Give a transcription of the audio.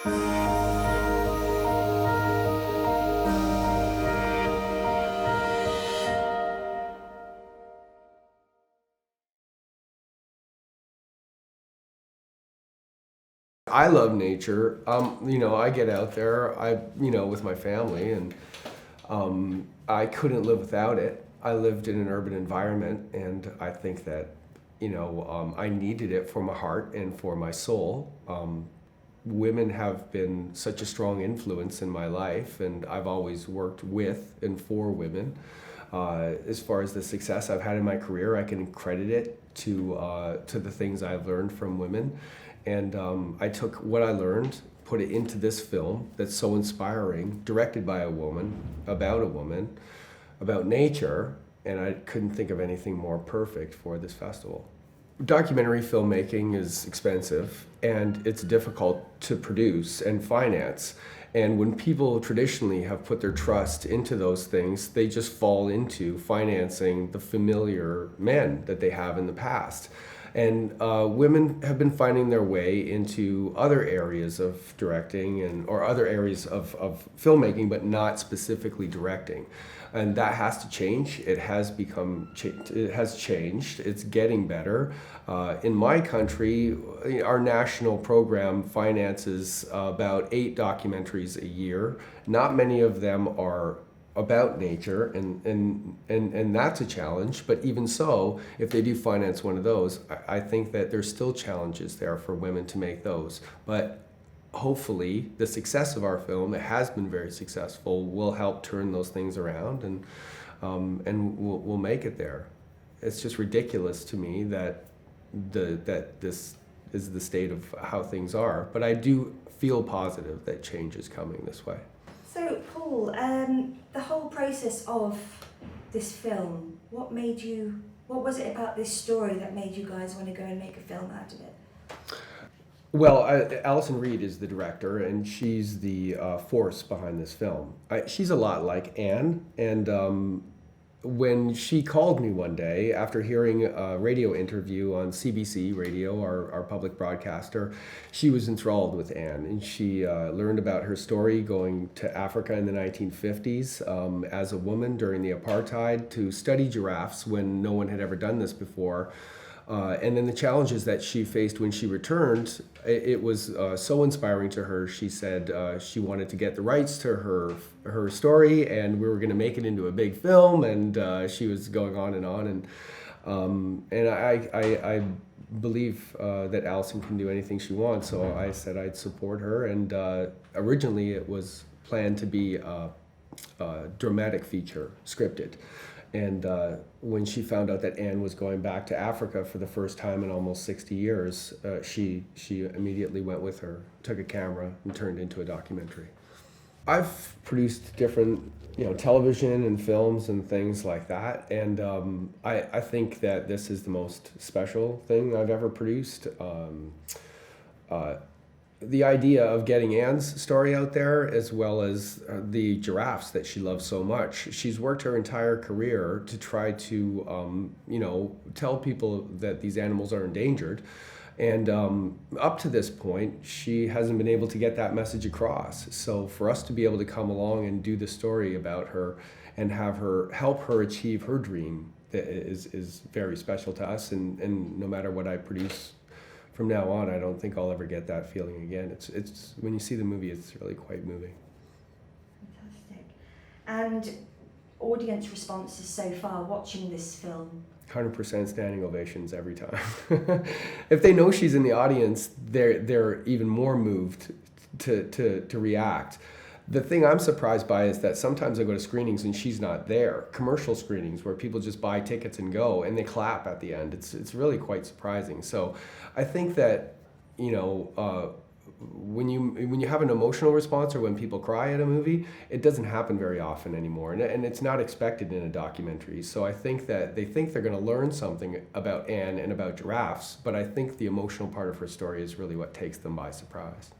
I love nature. I get out there, with my family, and I couldn't live without it. I lived in an urban environment, and I think that, I needed it for my heart and for my soul. Women have been such a strong influence in my life, and I've always worked with and for women. As far as the success I've had in my career, I can credit it to the things I've learned from women. And I took what I learned, put it into this film that's so inspiring, directed by a woman, about nature, and I couldn't think of anything more perfect for this festival. Documentary filmmaking is expensive and it's difficult to produce and finance. And when people traditionally have put their trust into those things, they just fall into financing the familiar men that they have in the past. And women have been finding their way into other areas of directing or other areas of filmmaking, but not specifically directing. And that has to change. It has changed. It's getting better. In my country, our national program finances about 8 documentaries a year. Not many of them are about nature, and that's a challenge. But even so, if they do finance one of those, I think that there's still challenges there for women to make those. But hopefully the success of our film, it has been very successful, will help turn those things around, and we'll make it there. It's just ridiculous to me that this is the state of how things are, but I do feel positive that change is coming this way. So Paul, the whole process of this film, what was it about this story that made you guys want to go and make a film out of it? Well, Alison Reed is the director, and she's the force behind this film. She's a lot like Anne, and when she called me one day after hearing a radio interview on CBC Radio, our public broadcaster, she was enthralled with Anne, and she learned about her story going to Africa in the 1950s as a woman during the apartheid to study giraffes when no one had ever done this before. And then the challenges that she faced when she returned, it was so inspiring to her. She said she wanted to get the rights to her story, and we were going to make it into a big film. And she was going on, and I believe that Alison can do anything she wants. So I said I'd support her. And originally it was planned to be a dramatic feature, scripted. And when she found out that Anne was going back to Africa for the first time in almost 60 years, she immediately went with her, took a camera, and turned into a documentary. I've produced different, television and films and things like that, and I think that this is the most special thing I've ever produced. The idea of getting Anne's story out there, as well as the giraffes that she loves so much. She's worked her entire career to try to, tell people that these animals are endangered. And up to this point, she hasn't been able to get that message across. So for us to be able to come along and do the story about her and have her help her achieve her dream is very special to us. And no matter what I produce from now on, I don't think I'll ever get that feeling again. It's when you see the movie, it's really quite moving. Fantastic. And audience responses so far watching this film? 100% standing ovations every time. If they know she's in the audience, they're even more moved to react. The thing I'm surprised by is that sometimes I go to screenings and she's not there. Commercial screenings where people just buy tickets and go, and they clap at the end. It's really quite surprising. So I think that, when you have an emotional response, or when people cry at a movie, it doesn't happen very often anymore, and it's not expected in a documentary. So I think that they think they're going to learn something about Anne and about giraffes, but I think the emotional part of her story is really what takes them by surprise.